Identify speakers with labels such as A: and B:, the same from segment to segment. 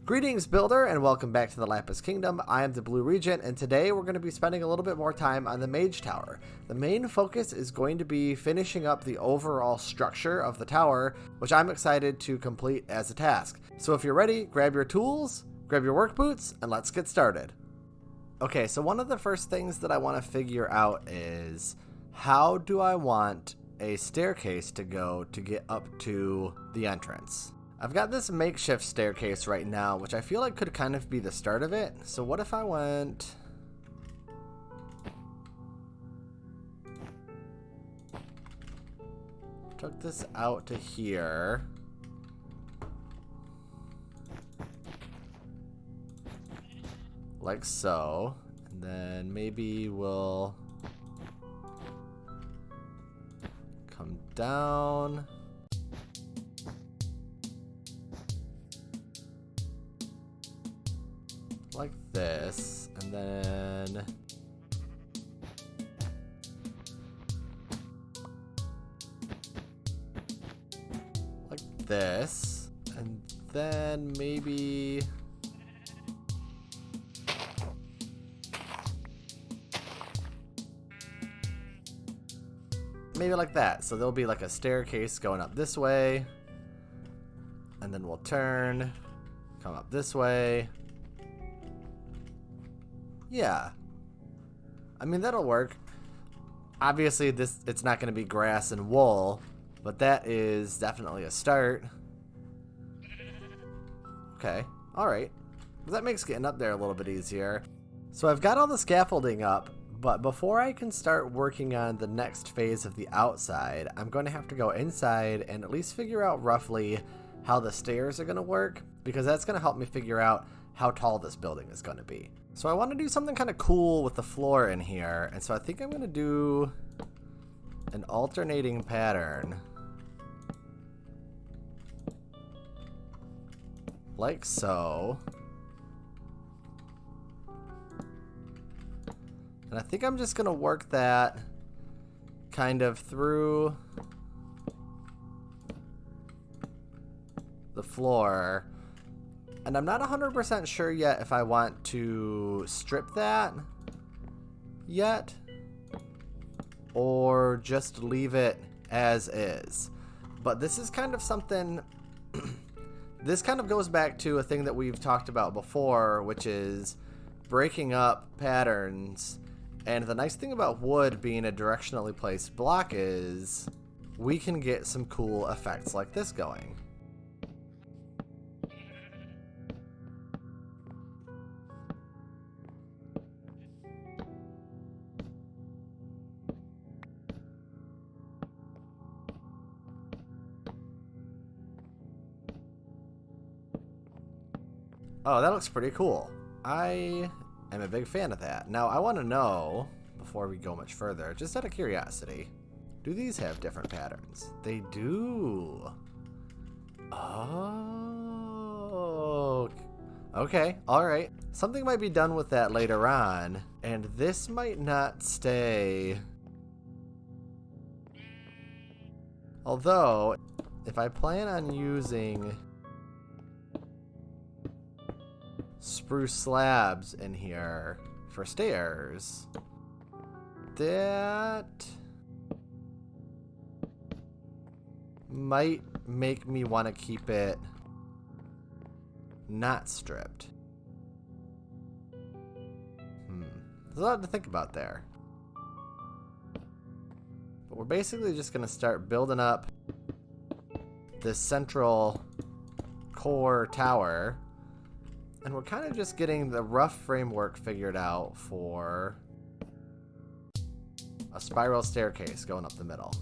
A: Greetings, Builder, and welcome back to the Lapis Kingdom. I am the Blue Regent, and today we're going to be spending a little bit more time on the Mage Tower. The main focus is going to be finishing up the overall structure of the tower, which I'm excited to complete as a task. So if you're ready, grab your tools, grab your work boots, and let's get started. Okay, so one of the first things that I want to figure out is how do I want a staircase to go to get up to the entrance? I've got this makeshift staircase right now, which I feel like could kind of be the start of it. So what if I went... took this out to here. Like so. And then maybe we'll come down. Like this, and then like this, and then maybe like that. So there'll be like a staircase going up this way, and then we'll turn, come up this way. Yeah, I mean, that'll work. Obviously, it's not going to be grass and wool, but that is definitely a start. Okay, all right. That makes getting up there a little bit easier. So I've got all the scaffolding up, but before I can start working on the next phase of the outside, I'm going to have to go inside and at least figure out roughly how the stairs are going to work, because that's going to help me figure out how tall this building is going to be. So I want to do something kind of cool with the floor in here, and so I think I'm going to do an alternating pattern. Like so. And I think I'm just going to work that kind of through the floor. And I'm not 100% sure yet if I want to strip that yet or just leave it as is. But this is kind of something, this kind of goes back to a thing that we've talked about before, which is breaking up patterns. And the nice thing about wood being a directionally placed block is we can get some cool effects like this going. Oh, that looks pretty cool. I am a big fan of that. Now, I want to know, before we go much further, just out of curiosity, do these have different patterns? They do. Oh. Okay, alright. Something might be done with that later on, and this might not stay. Although, if I plan on using spruce slabs in here for stairs, that might make me want to keep it not stripped. There's a lot to think about there. But we're basically just going to start building up this central core tower. And we're kind of just getting the rough framework figured out for a spiral staircase going up the middle.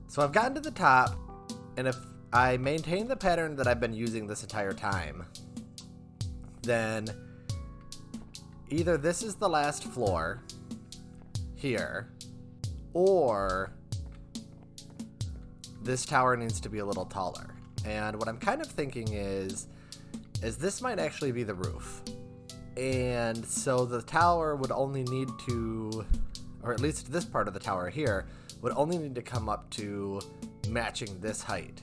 A: So I've gotten to the top, and if I maintain the pattern that I've been using this entire time, then either this is the last floor here, or this tower needs to be a little taller. And what I'm kind of thinking is this might actually be the roof. And so the tower would only need to, or at least this part of the tower here, would only need to come up to matching this height.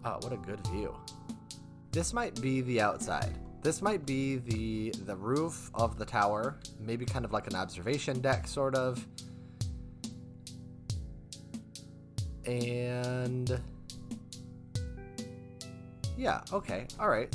A: Oh, what a good view. This might be the outside. This might be the roof of the tower, maybe kind of like an observation deck, sort of. And yeah, okay, all right.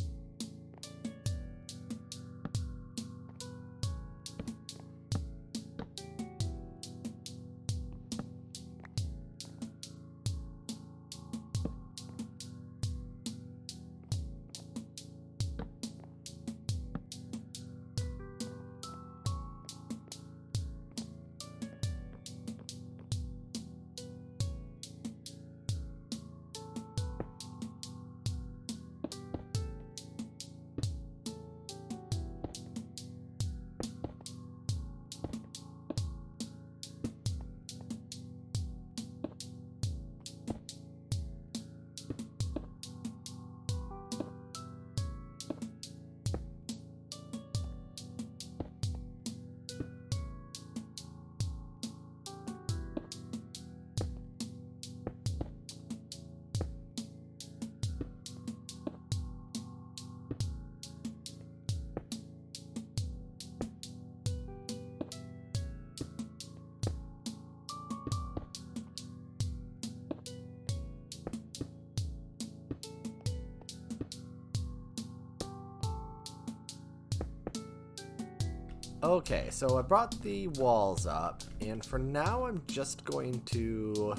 A: Okay, so I brought the walls up, and for now I'm just going to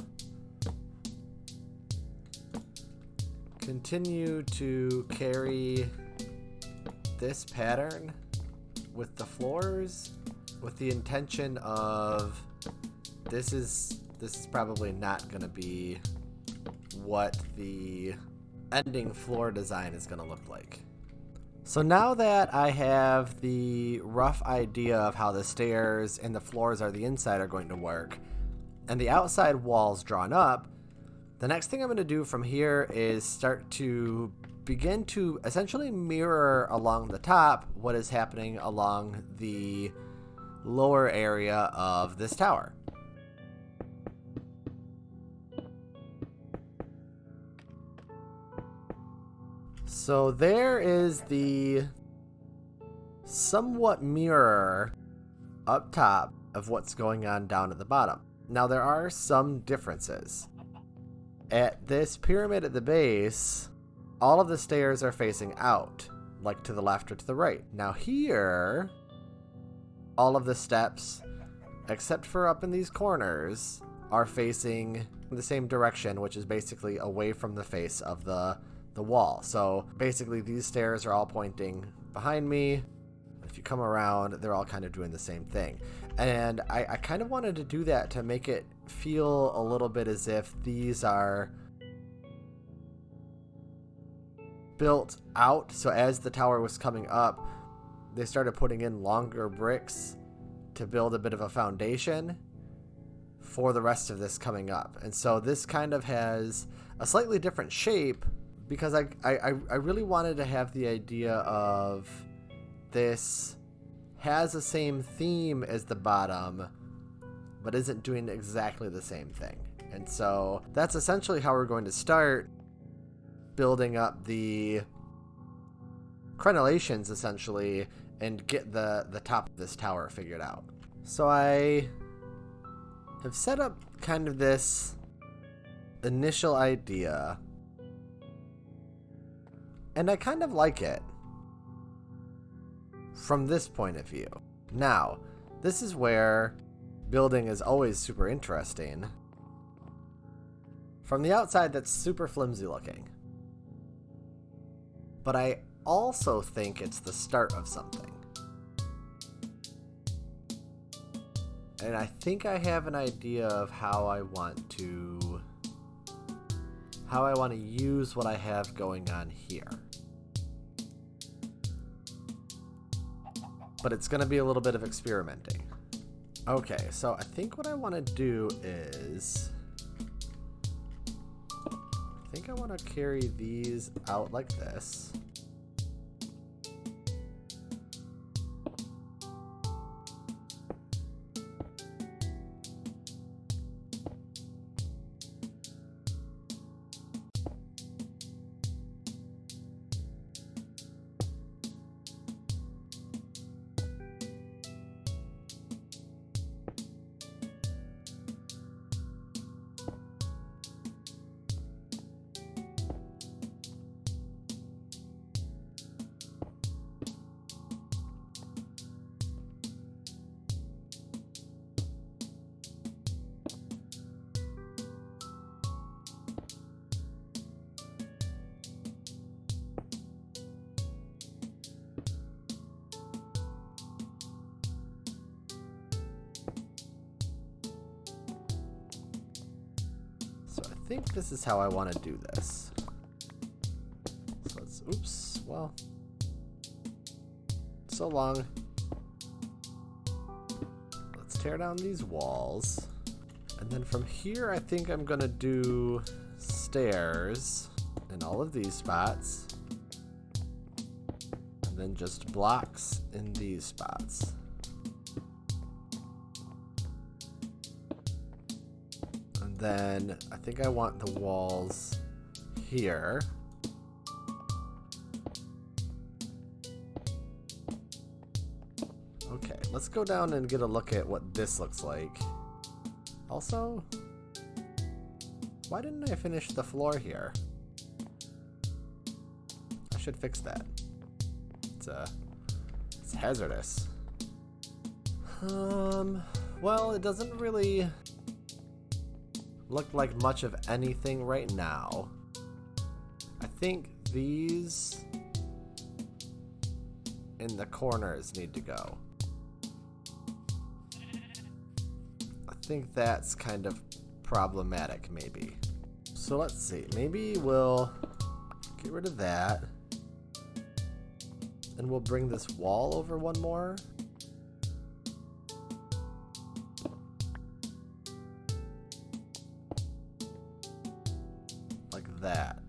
A: continue to carry this pattern with the floors, with the intention of this is probably not going to be what the ending floor design is going to look like. So now that I have the rough idea of how the stairs and the floors are the inside are going to work, and the outside walls drawn up, the next thing I'm going to do from here is start to begin to essentially mirror along the top what is happening along the lower area of this tower. So there is the somewhat mirror up top of what's going on down at the bottom. Now there are some differences. At this pyramid at the base, all of the stairs are facing out, like to the left or to the right. Now here, all of the steps, except for up in these corners, are facing the same direction, which is basically away from the face of the wall. So basically these stairs are all pointing behind me. If you come around, they're all kind of doing the same thing. And I kind of wanted to do that to make it feel a little bit as if these are built out. So as the tower was coming up, they started putting in longer bricks to build a bit of a foundation for the rest of this coming up. And so this kind of has a slightly different shape because I really wanted to have the idea of this has the same theme as the bottom, but isn't doing exactly the same thing. And so that's essentially how we're going to start building up the crenellations, essentially, and get the top of this tower figured out. So I have set up kind of this initial idea, and I kind of like it from this point of view. Now, this is where building is always super interesting. From the outside, that's super flimsy looking. But I also think it's the start of something. And I think I have an idea of how I want to how I want to use what I have going on here. But it's going to be a little bit of experimenting. Okay, so I think what I want to do is... I think I want to carry these out like this. I think this is how I want to do this. So let's, oops, well, so long. Let's tear down these walls. And then from here, I think I'm gonna do stairs in all of these spots. And then just blocks in these spots. Then I think I want the walls here. Okay, let's go down and get a look at what this looks like. Also, why didn't I finish the floor here? I should fix that. It's hazardous. Well, it doesn't really look like much of anything right now. I think these in the corners need to go. I think that's kind of problematic, maybe. So let's see, maybe we'll get rid of that. And we'll bring this wall over one more. That.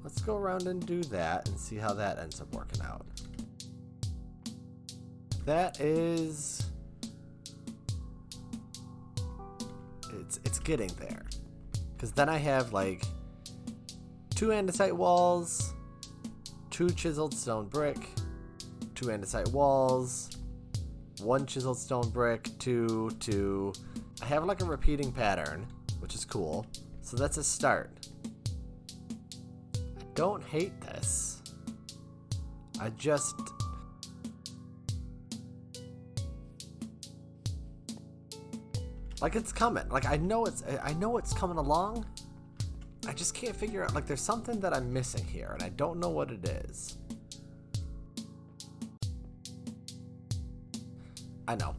A: Let's go around and do that and see how that ends up working out. That is... It's getting there. Because then I have like 2 andesite walls, 2 chiseled stone brick, 2 andesite walls, 1 chiseled stone brick, 2. I have like a repeating pattern, which is cool. So that's a start. Don't hate this. I just... like, it's coming. Like, I know it's coming along. I just can't figure out, like, there's something that I'm missing here, and I don't know what it is. I know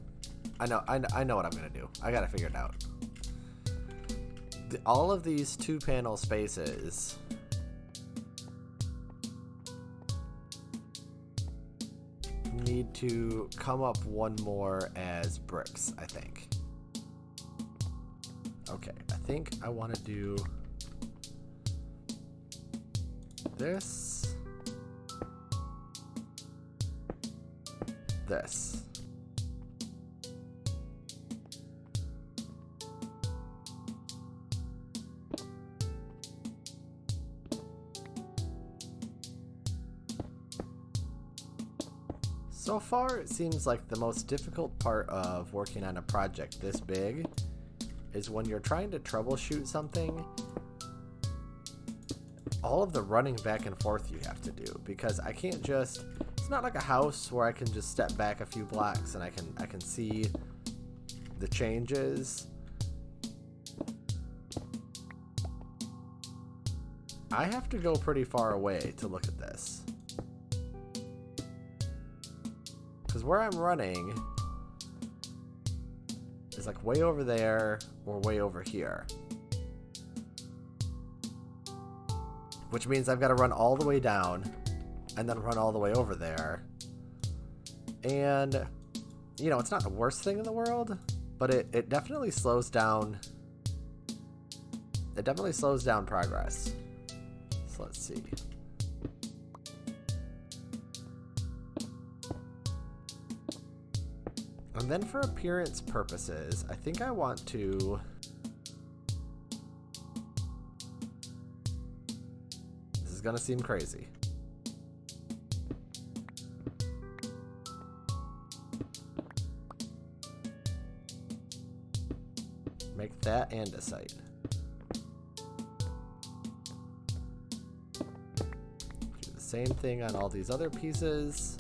A: what I'm gonna do. I gotta figure it out. All of these 2-panel spaces need to come up one more as bricks, I think. Okay, I think I want to do this, this. So far, it seems like the most difficult part of working on a project this big is when you're trying to troubleshoot something, all of the running back and forth you have to do, because I can't just, it's not like a house where I can just step back a few blocks and I can see the changes. I have to go pretty far away to look at this. Because where I'm running is like way over there or way over here. which means I've got to run all the way down and then run all the way over there. And, you know, it's not the worst thing in the world, but it definitely slows down. It definitely slows down progress. So let's see. And then for appearance purposes, I think I want to... This is going to seem crazy. Make that andesite. Do the same thing on all these other pieces.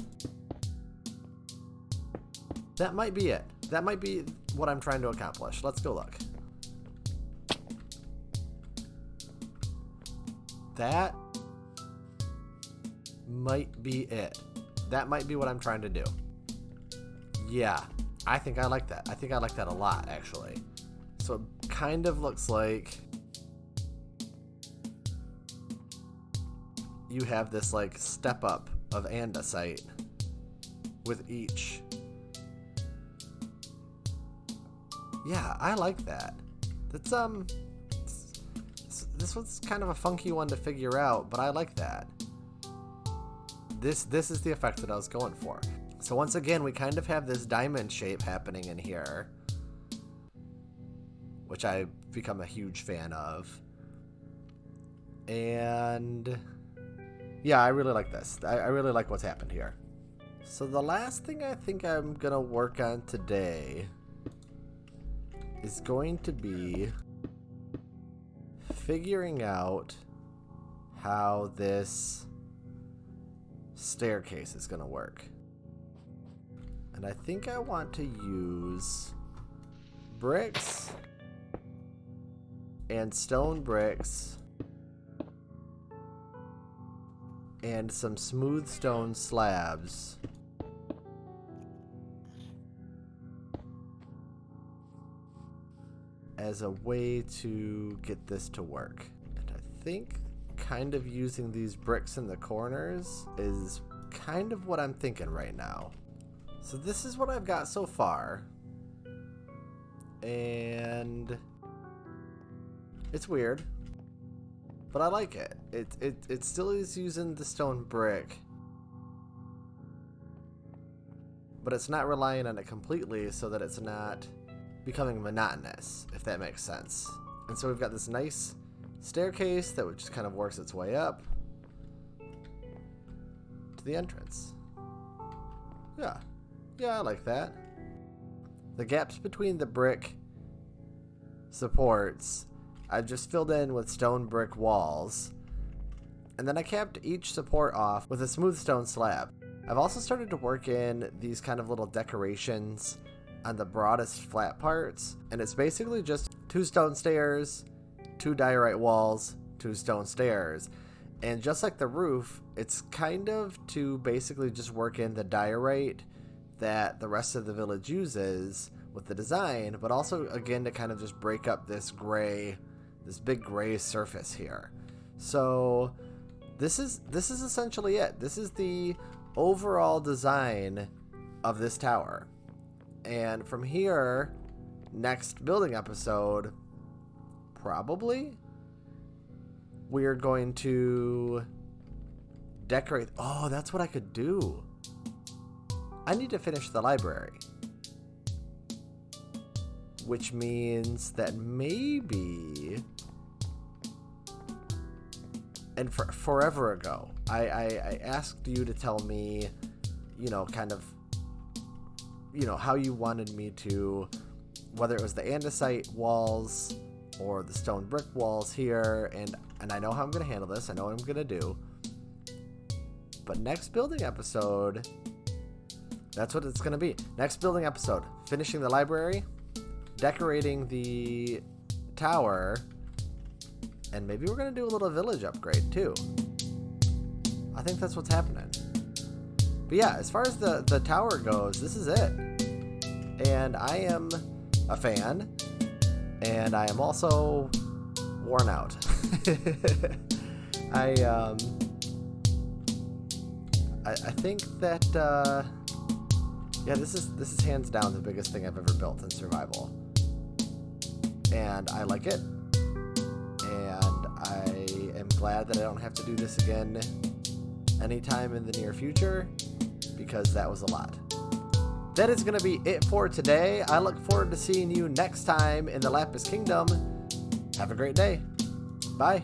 A: That might be it. That might be what I'm trying to accomplish. Let's go look. That might be it. That might be what I'm trying to do. Yeah, I think I like that. I think I like that a lot, actually. So it kind of looks like you have this like step up of andesite with each. Yeah, I like that. That's this one's kind of a funky one to figure out, but I like that. This is the effect that I was going for. So once again, we kind of have this diamond shape happening in here, which I've become a huge fan of. And yeah, I really like this. I really like what's happened here. So the last thing I think I'm gonna work on today is going to be figuring out how this staircase is going to work. And I think I want to use bricks and stone bricks and some smooth stone slabs as a way to get this to work. And I think kind of using these bricks in the corners is kind of what I'm thinking right now. So this is what I've got so far. And it's weird, but I like it. It still is using the stone brick, but it's not relying on it completely so that it's not becoming monotonous, if that makes sense. And so we've got this nice staircase that just kind of works its way up to the entrance. Yeah, I like that. The gaps between the brick supports I've just filled in with stone brick walls, and then I capped each support off with a smooth stone slab. I've also started to work in these kind of little decorations on the broadest flat parts, and it's basically just 2 stone stairs, 2 diorite walls, 2 stone stairs. And just like the roof, it's kind of to basically just work in the diorite that the rest of the village uses with the design, but also again to kind of just break up this big gray surface here. So this is essentially it. This is the overall design of this tower. And from here, next building episode, probably, we're going to decorate. Oh, that's what I could do. I need to finish the library. Which means that maybe... And forever ago, I asked you to tell me, kind of, how you wanted me to, whether it was the andesite walls or the stone brick walls here, and I know how I'm going to handle this. I know what I'm going to do. But next building episode, that's what it's going to be. Next building episode, finishing the library, decorating the tower, and maybe we're going to do a little village upgrade too. I think that's what's happening. But yeah, as far as the tower goes, this is it. And I am a fan, and I am also worn out. I think that yeah, this is hands down the biggest thing I've ever built in survival, and I like it, and I am glad that I don't have to do this again anytime in the near future, because that was a lot. That is going to be it for today. I look forward to seeing you next time in the Lapis Kingdom. Have a great day. Bye.